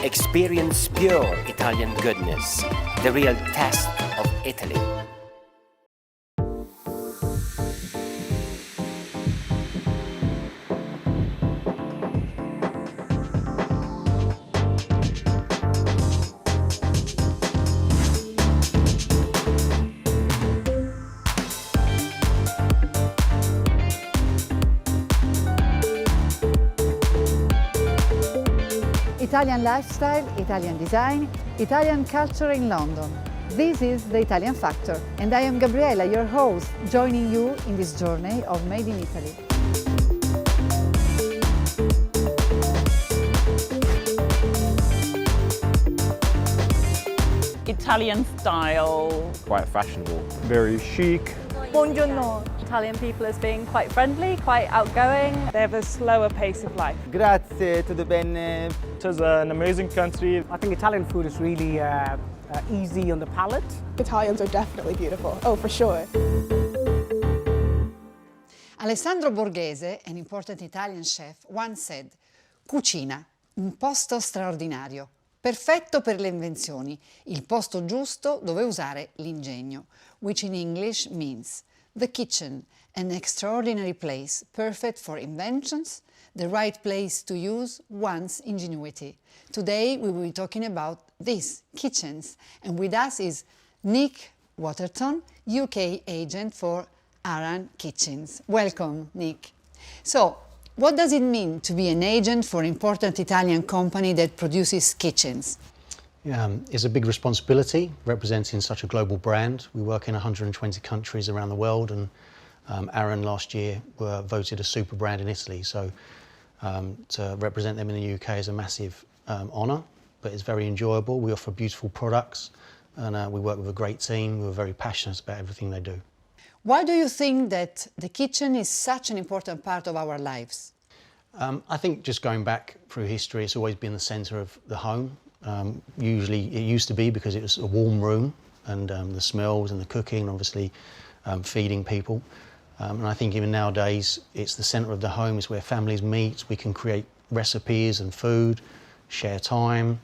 Experience pure Italian goodness, the real test of Italy. Italian lifestyle, Italian design, Italian culture in London. This is The Italian Factor, and I am Gabriella, your host, joining you in this journey of Made in Italy. Italian style. Quite fashionable. Very chic. Buongiorno. Italian people as being quite friendly, quite outgoing. They have a slower pace of life. Grazie, tutto bene. It is an amazing country. I think Italian food is really easy on the palate. Italians are definitely beautiful, oh for sure. Alessandro Borghese, an important Italian chef, once said, "Cucina, un posto straordinario, perfetto per le invenzioni, il posto giusto dove usare l'ingegno", which in English means the kitchen, an extraordinary place, perfect for inventions, the right place to use one's ingenuity. Today we will be talking about these kitchens, and with us is Nick Waterton, UK agent for Aran Kitchens. Welcome, Nick. So, what does it mean to be an agent for an important Italian company that produces kitchens? It's a big responsibility representing such a global brand. We work in 120 countries around the world, and Aran last year were voted a super brand in Italy. So to represent them in the UK is a massive honour, but it's very enjoyable. We offer beautiful products, and we work with a great team who are very passionate about everything they do. Why do you think that the kitchen is such an important part of our lives? I think just going back through history, it's always been the centre of the home. Usually it used to be because it was a warm room, and the smells and the cooking, obviously feeding people. And I think even nowadays it's the centre of the home, is where families meet. We can create recipes and food, share time,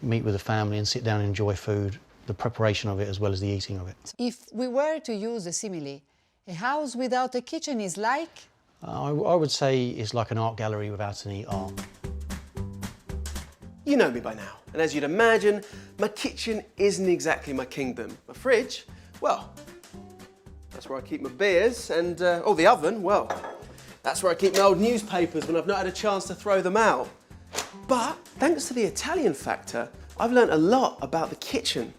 meet with the family and sit down and enjoy food, the preparation of it as well as the eating of it. If we were to use a simile, a house without a kitchen is like? I would say it's like an art gallery without any art. You know me by now, and as you'd imagine, my kitchen isn't exactly my kingdom. My fridge, well, that's where I keep my beers, and the oven, well, that's where I keep my old newspapers when I've not had a chance to throw them out. But thanks to the Italian Factor, I've learned a lot about the kitchen.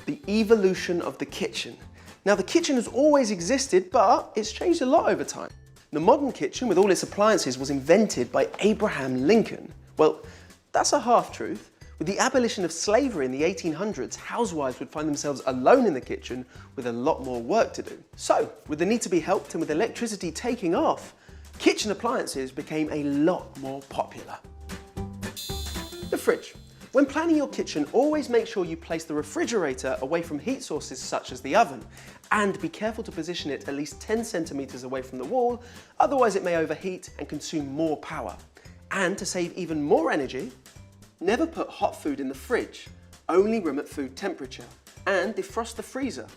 The evolution of the kitchen. Now, the kitchen has always existed, but it's changed a lot over time. The modern kitchen, with all its appliances, was invented by Abraham Lincoln. Well, that's a half-truth. With the abolition of slavery in the 1800s, housewives would find themselves alone in the kitchen with a lot more work to do. So, with the need to be helped and with electricity taking off, kitchen appliances became a lot more popular. The fridge. When planning your kitchen, always make sure you place the refrigerator away from heat sources such as the oven, and be careful to position it at least 10 centimeters away from the wall, otherwise it may overheat and consume more power. And to save even more energy, never put hot food in the fridge, only room at food temperature, and defrost the freezer.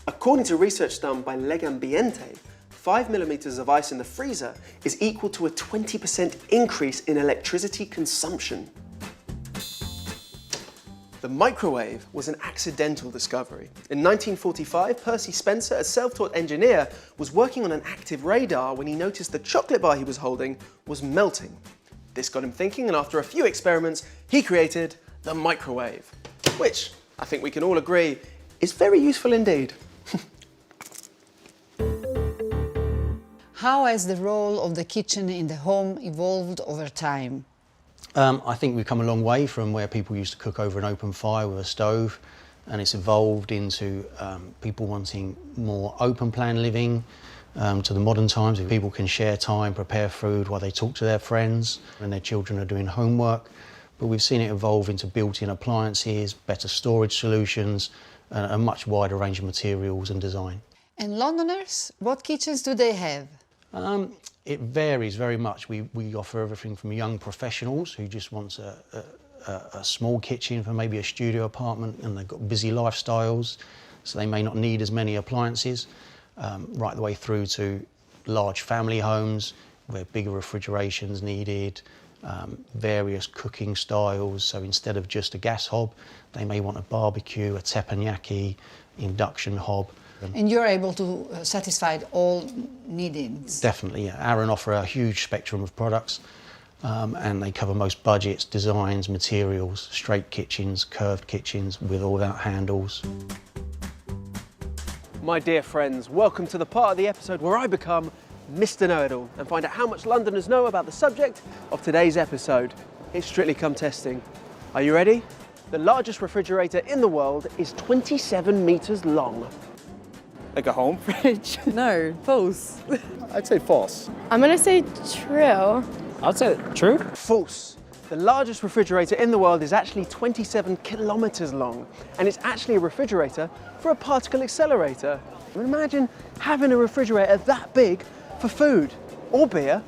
According to research done by Legambiente, 5 millimeters of ice in the freezer is equal to a 20% increase in electricity consumption. The microwave was an accidental discovery. In 1945, Percy Spencer, a self-taught engineer, was working on an active radar when he noticed the chocolate bar he was holding was melting. This got him thinking, and after a few experiments, he created the microwave, which I think we can all agree is very useful indeed. How has the role of the kitchen in the home evolved over time? I think we've come a long way from where people used to cook over an open fire with a stove, and it's evolved into people wanting more open plan living, to the modern times where people can share time, prepare food while they talk to their friends and their children are doing homework. But we've seen it evolve into built-in appliances, better storage solutions, and a much wider range of materials and design. And Londoners, what kitchens do they have? It varies very much. We offer everything from young professionals who just want a small kitchen for maybe a studio apartment and they've got busy lifestyles, so they may not need as many appliances, right the way through to large family homes where bigger refrigeration's needed, various cooking styles. So instead of just a gas hob, they may want a barbecue, a teppanyaki, induction hob. And you're able to satisfy all needs? Definitely, yeah. Aran offer a huge spectrum of products and they cover most budgets, designs, materials, straight kitchens, curved kitchens with or without handles. My dear friends, welcome to the part of the episode where I become Mr. Know-It-All and find out how much Londoners know about the subject of today's episode. It's Strictly Come Testing. Are you ready? The largest refrigerator in the world is 27 metres long. Like a home fridge? No, false. I'd say false. I'm gonna say true. I'd say true. False. The largest refrigerator in the world is actually 27 kilometres long, and it's actually a refrigerator for a particle accelerator. Imagine having a refrigerator that big for food or beer.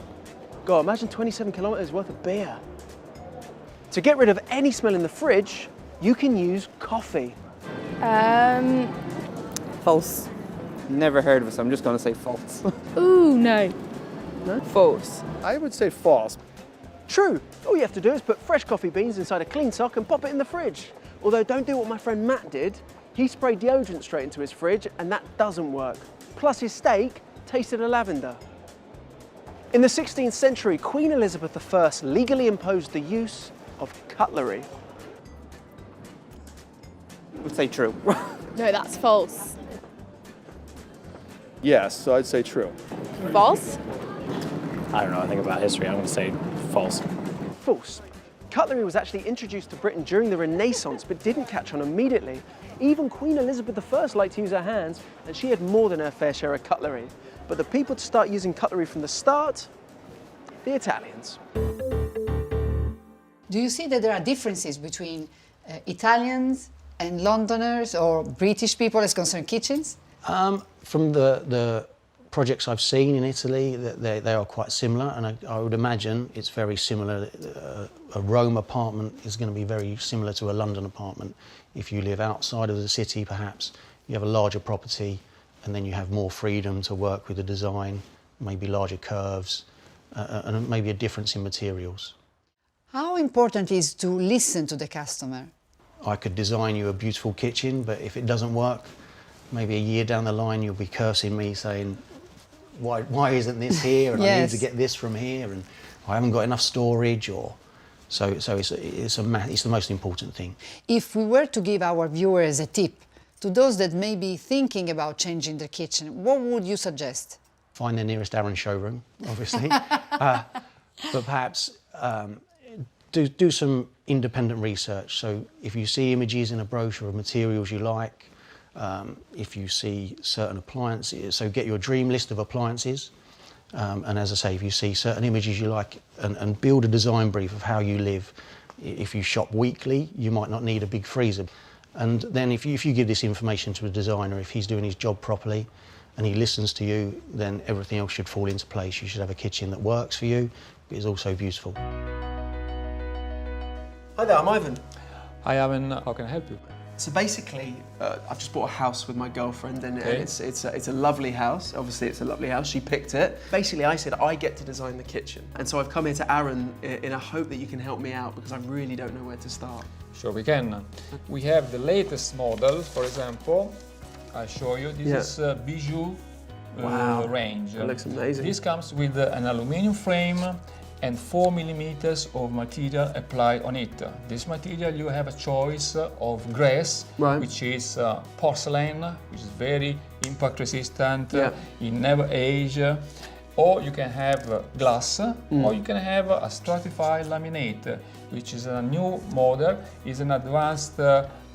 God, imagine 27 kilometres worth of beer. To get rid of any smell in the fridge, you can use coffee. False. Never heard of it, so I'm just going to say false. Ooh, no. False. I would say false. True. All you have to do is put fresh coffee beans inside a clean sock and pop it in the fridge. Although don't do what my friend Matt did. He sprayed deodorant straight into his fridge and that doesn't work. Plus his steak tasted of lavender. In the 16th century, Queen Elizabeth I legally imposed the use of cutlery. I would say true. No, that's false. Yes, so I'd say true. False? I don't know anything about history. I'm going to say false. False. Cutlery was actually introduced to Britain during the Renaissance but didn't catch on immediately. Even Queen Elizabeth I liked to use her hands and she had more than her fair share of cutlery. But the people to start using cutlery from the start, the Italians. Do you see that there are differences between Italians and Londoners or British people as concerned kitchens? From the projects I've seen in Italy, they are quite similar, and I would imagine it's very similar. A Rome apartment is going to be very similar to a London apartment. If you live outside of the city, perhaps, you have a larger property, and then you have more freedom to work with the design, maybe larger curves, and maybe a difference in materials. How important is to listen to the customer? I could design you a beautiful kitchen, but if it doesn't work, maybe a year down the line you'll be cursing me saying, why isn't this here, and Yes. I need to get this from here, and I haven't got enough storage, or so it's the most important thing. If we were to give our viewers a tip to those that may be thinking about changing their kitchen, what would you suggest? Find their nearest Aran showroom, obviously, but perhaps do some independent research. So if you see images in a brochure of materials you like, if you see certain appliances, so get your dream list of appliances, and as I say, if you see certain images you like, and build a design brief of how you live. If you shop weekly, you might not need a big freezer. And then if you give this information to a designer, if he's doing his job properly and he listens to you, then everything else should fall into place. You should have a kitchen that works for you, but is also beautiful. Hi there, I'm Ivan. Hi, Ivan. How can I help you? So basically, I've just bought a house with my girlfriend, and it's a lovely house. Obviously, it's a lovely house. She picked it. Basically, I said I get to design the kitchen, and so I've come here to Aran in a hope that you can help me out because I really don't know where to start. Sure, we can. We have the latest model, for example. I'll show you. This is Bijou range. That looks amazing. This comes with an aluminium frame and 4 millimeters of material applied on it. This material, you have a choice of glass, which is porcelain, which is very impact resistant, it never age, or you can have glass, or you can have a stratified laminate. which is a new model, is an advanced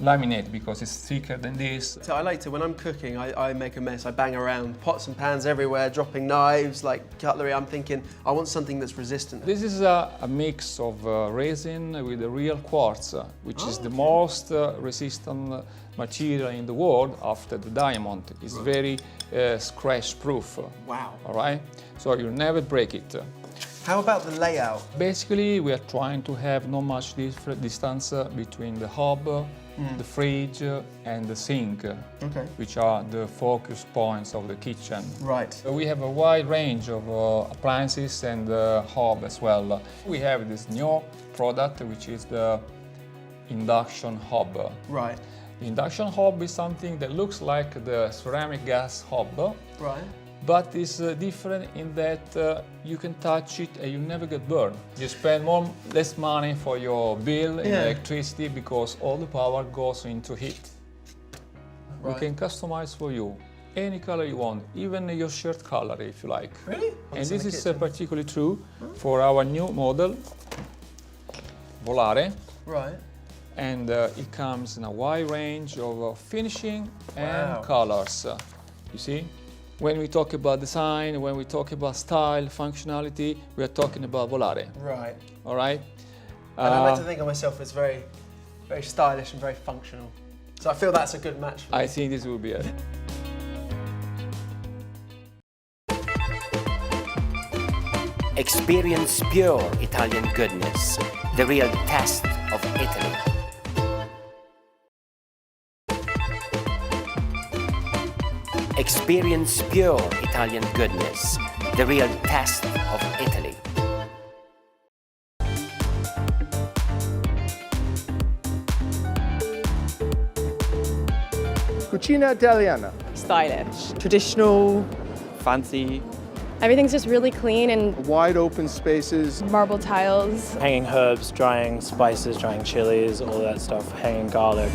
laminate because it's thicker than this. So I like to, when I'm cooking, I make a mess. I bang around, pots and pans everywhere, dropping knives, like cutlery. I'm thinking, I want something that's resistant. This is a mix of resin with a real quartz, which is the most resistant material in the world after the diamond. It's very scratch-proof. Wow. All right? So you'll never break it. How about the layout? Basically, we are trying to have not much distance between the hob, the fridge, and the sink, which are the focus points of the kitchen. Right. So we have a wide range of appliances and hob as well. We have this new product, which is the induction hob. Right. The induction hob is something that looks like the ceramic gas hob, Right. but it's different in that you can touch it and you never get burned. You spend less money for your bill in electricity because all the power goes into heat. Right. We can customize for you any color you want, even your shirt color if you like. Really? And this is particularly true for our new model, Volare. Right. And it comes in a wide range of finishing and colors. You see? When we talk about design, when we talk about style, functionality, we are talking about Volare. Right. All right? And I like to think of myself as very, very stylish and very functional. So I feel that's a good match for me. I think this will be it. Experience pure Italian goodness, the real test of Italy. Experience pure Italian goodness, the real test of Italy. Cucina Italiana. Stylish. Traditional. Fancy. Everything's just really clean and Wide open spaces. marble tiles. Hanging herbs, drying spices, drying chilies, all that stuff, hanging garlic.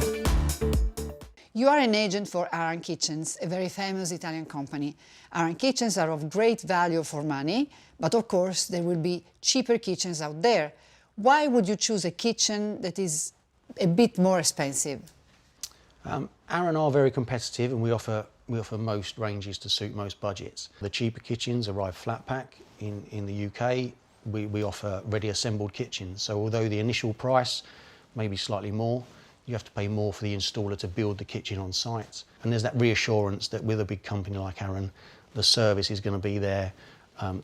You are an agent for Aran Kitchens, a very famous Italian company. Aran Kitchens are of great value for money, but of course there will be cheaper kitchens out there. Why would you choose a kitchen that is a bit more expensive? Aran are very competitive, and we offer most ranges to suit most budgets. The cheaper kitchens arrive flat pack. In the UK, we offer ready assembled kitchens. So although the initial price may be slightly more, you have to pay more for the installer to build the kitchen on site. And there's that reassurance that with a big company like Aran, the service is going to be there,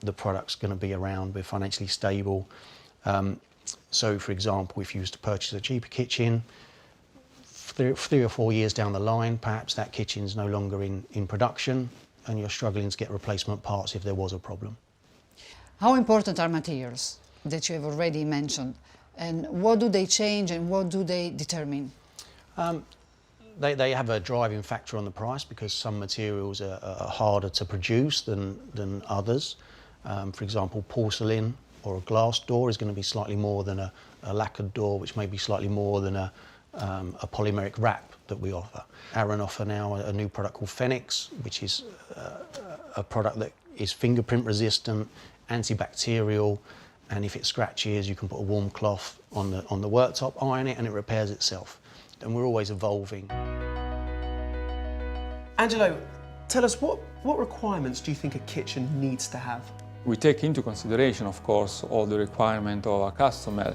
the product's going to be around, we're financially stable. So for example, if you was to purchase a cheaper kitchen, 3 or 4 years down the line, perhaps that kitchen's no longer in production and you're struggling to get replacement parts if there was a problem. How important are materials that you have already mentioned? And what do they change and what do they determine? They have a driving factor on the price because some materials are harder to produce than others. For example, porcelain or a glass door is going to be slightly more than a lacquered door, which may be slightly more than a polymeric wrap that we offer. Aran offer now a new product called Phoenix, which is a product that is fingerprint resistant, antibacterial, and if it scratches, you can put a warm cloth on the worktop, iron it, and it repairs itself. And we're always evolving. Angelo, tell us what requirements do you think a kitchen needs to have? We take into consideration, of course, all the requirements of our customer.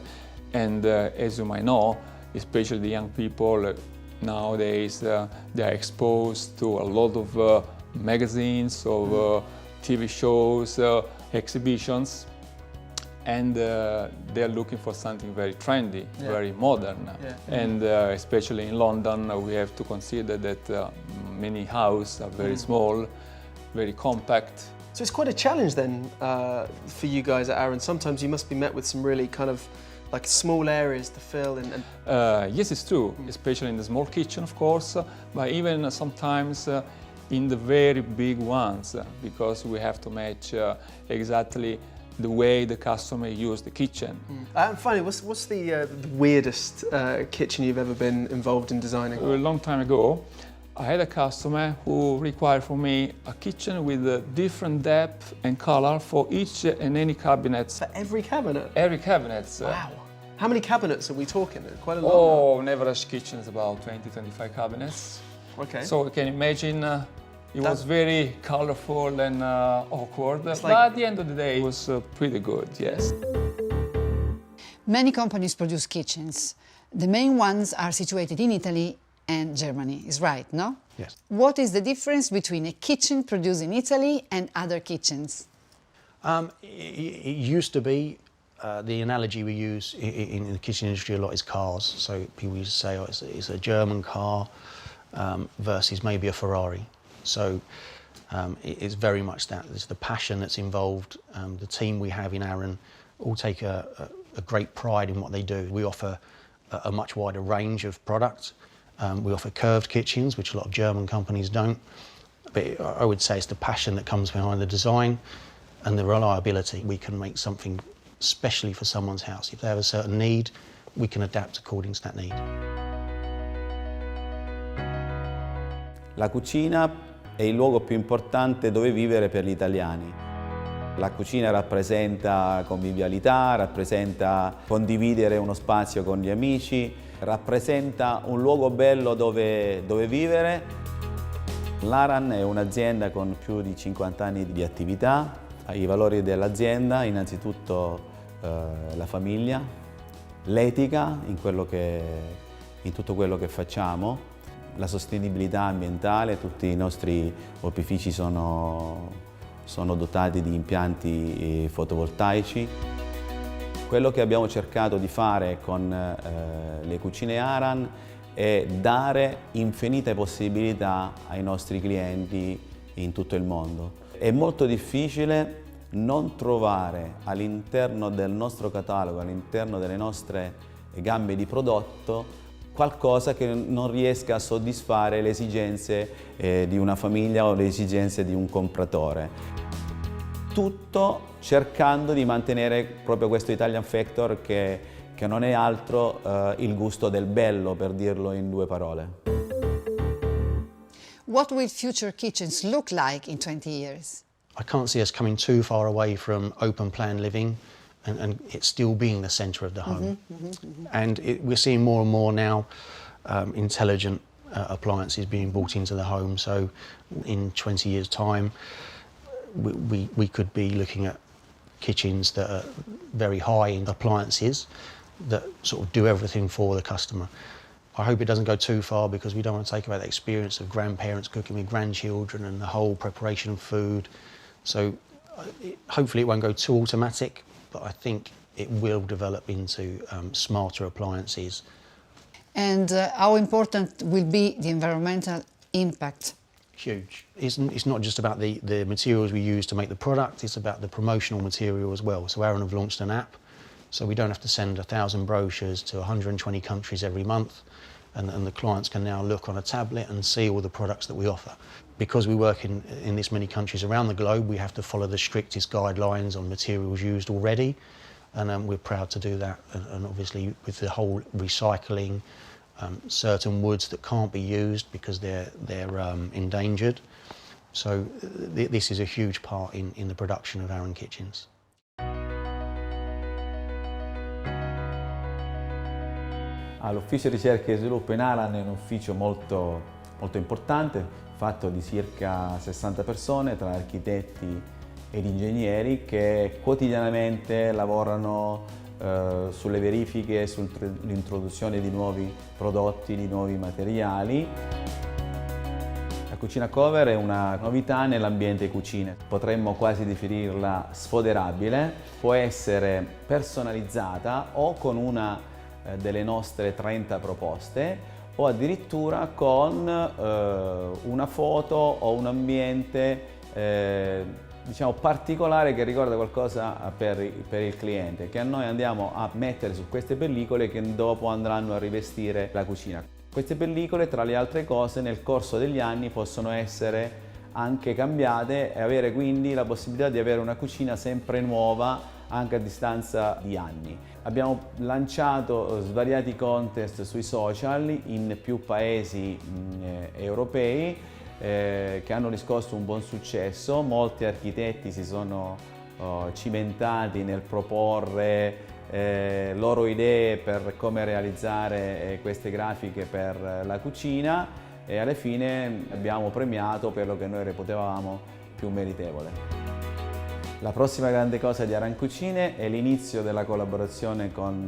And as you might know, especially the young people nowadays, they are exposed to a lot of magazines, of TV shows, exhibitions. And they're looking for something very trendy, very modern. And especially in London, we have to consider that many houses are very small, very compact. So it's quite a challenge then for you guys at Aran. Sometimes you must be met with some really kind of like small areas to fill and yes, it's true, especially in the small kitchen, of course, but even sometimes in the very big ones, because we have to match exactly the way the customer used the kitchen. And finally, what's the weirdest kitchen you've ever been involved in designing? A long time ago, I had a customer who required from me a kitchen with a different depth and color for each and any cabinet. For every cabinet? Every cabinet. Wow. How many cabinets are we talking? Quite a lot. Oh, an average kitchen is about 20-25 cabinets. Okay. So you can imagine it was very colorful and awkward, but like- at the end of the day, it was pretty good, yes. Many companies produce kitchens. The main ones are situated in Italy and Germany, is right, no? Yes. What is the difference between a kitchen produced in Italy and other kitchens? It used to be, the analogy we use in the kitchen industry a lot is cars. So people used to say, oh, it's a German car versus maybe a Ferrari. So it's very much that. It's the passion that's involved. The team we have in Aran all take a great pride in what they do. We offer a much wider range of products. We offer curved kitchens, which a lot of German companies don't. But I would say it's the passion that comes behind the design and the reliability. We can make something specially for someone's house. If they have a certain need, we can adapt according to that need. La cucina è il luogo più importante dove vivere per gli italiani. La cucina rappresenta convivialità, rappresenta condividere uno spazio con gli amici, rappresenta un luogo bello dove vivere. L'Aran è un'azienda con più di 50 anni di attività. I valori dell'azienda, innanzitutto la famiglia, l'etica in tutto quello che facciamo, la sostenibilità ambientale. Tutti i nostri opifici sono dotati di impianti fotovoltaici. Quello che abbiamo cercato di fare con le cucine Aran è dare infinite possibilità ai nostri clienti in tutto il mondo. È molto difficile non trovare all'interno del nostro catalogo, all'interno delle nostre gambe di prodotto, qualcosa che non riesca a soddisfare le esigenze di una famiglia o le esigenze di un compratore. Tutto cercando di mantenere proprio questo Italian Factor che non è altro il gusto del bello, per dirlo in due parole. What will future kitchens look like in 20 years? I can't see us coming too far away from open plan living and it still being the centre of the home. And we're seeing more and more now intelligent appliances being brought into the home. So in 20 years' time, we could be looking at kitchens that are very high in appliances that sort of do everything for the customer. I hope it doesn't go too far because we don't want to take away the experience of grandparents cooking with grandchildren and the whole preparation of food. So hopefully it won't go too automatic, but I think it will develop into smarter appliances. And how important will be the environmental impact? Huge. It's not just about the materials we use to make the product, it's about the promotional material as well. So Aran have launched an app, so we don't have to send 1,000 brochures to 120 countries every month, and the clients can now look on a tablet and see all the products that we offer. Because we work in this many countries around the globe, we have to follow the strictest guidelines on materials used already, and we're proud to do that. And obviously with the whole recycling, certain woods that can't be used because they're endangered. So this is a huge part in the production of Aran kitchens. L'ufficio ricerca e sviluppo in Aran è un ufficio molto importante, fatto di circa 60 persone tra architetti ed ingegneri che quotidianamente lavorano sulle verifiche, sull'introduzione di nuovi prodotti, di nuovi materiali. La cucina cover è una novità nell'ambiente cucine. Potremmo quasi definirla sfoderabile, può essere personalizzata o con una delle nostre 30 proposte o addirittura con una foto o un ambiente diciamo particolare che ricorda qualcosa per il cliente, che noi andiamo a mettere su queste pellicole che dopo andranno a rivestire la cucina. Queste pellicole, tra le altre cose, nel corso degli anni possono essere anche cambiate e avere quindi la possibilità di avere una cucina sempre nuova anche a distanza di anni. Abbiamo lanciato svariati contest sui social in più paesi europei che hanno riscosso un buon successo. Molti architetti si sono cimentati nel proporre loro idee per come realizzare queste grafiche per la cucina e alla fine abbiamo premiato quello che noi reputavamo più meritevole. La prossima grande cosa di Aran Cucine è l'inizio della collaborazione con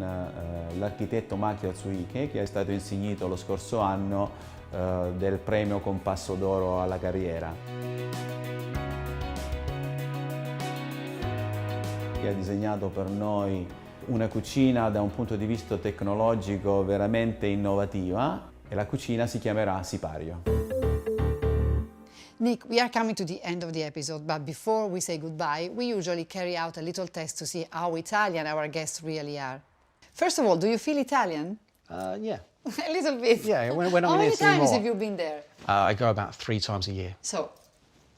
l'architetto Maki Atsuhike, che è stato insignito lo scorso anno del premio Compasso d'Oro alla carriera. Che ha disegnato per noi una cucina da un punto di vista tecnologico veramente innovativa e la cucina si chiamerà Sipario. Nick, we are coming to the end of the episode, but before we say goodbye, we usually carry out a little test to see how Italian our guests really are. First of all, do you feel Italian? Yeah. A little bit. Yeah, when I'm How in many Italy times more. have you been there? I go about 3 times a year. So,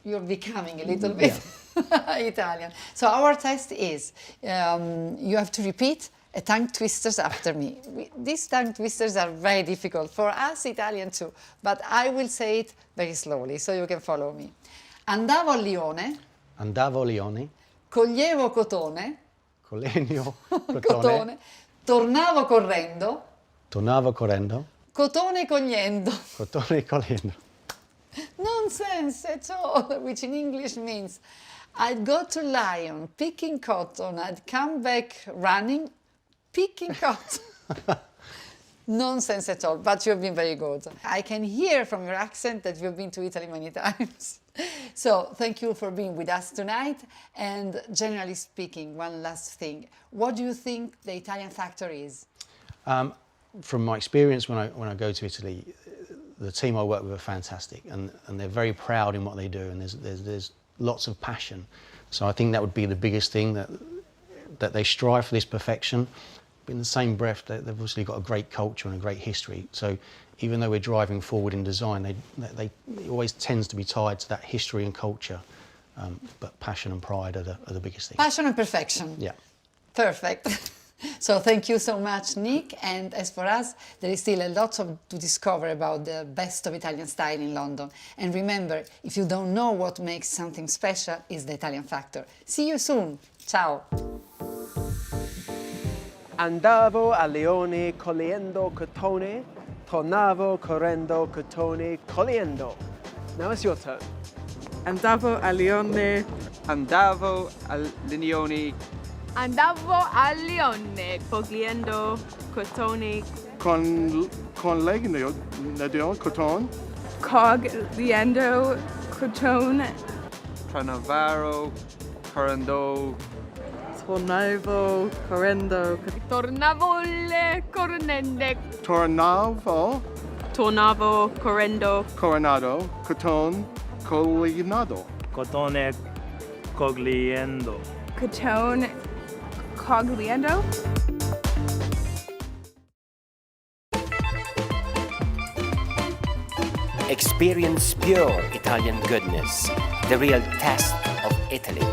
you're becoming a little bit Italian. So our test is, you have to repeat a tongue twisters after me. These tongue twisters are very difficult for us Italian too, but I will say it very slowly so you can follow me. Andavo a Lione. Andavo a Lione. Coglievo cotone. Colegno cotone. Cotone. Tornavo correndo. Tornavo correndo. Cotone cogliendo. Cotone cogliendo. Nonsense at all, which in English means I'd go to Lyon picking cotton, I'd come back running, picking cotton. Nonsense at all, but you've been very good. I can hear from your accent that you've been to Italy many times. So thank you for being with us tonight. And generally speaking, one last thing. What do you think the Italian factor is? From my experience when I go to Italy, the team I work with are fantastic and they're very proud in what they do, and there's lots of passion. So I think that would be the biggest thing, that they strive for this perfection, but in the same breath they've obviously got a great culture and a great history. So even though we're driving forward in design, it always tends to be tied to that history and culture, but passion and pride are the biggest thing. Passion and perfection. Yeah. Perfect. So thank you so much, Nick. And as for us, there is still a lot to discover about the best of Italian style in London. And remember, if you don't know what makes something special, it's the Italian factor. See you soon. Ciao. Andavo a Lione cogliendo cotone, tornavo correndo cotone cogliendo. Now it's your turn. Andavo a Lione. Andavo a Lione. Andavo a Lione cogliendo cotone. Cogliendo cotone. Cogliendo cotone. Tornavo correndo. Tornavo correndo. Tornavo corrende. Tornavo correndo. coronado cotone cogliendo. Cotone cogliendo. Cotone cogliendo. Experience pure Italian goodness, the real test of Italy.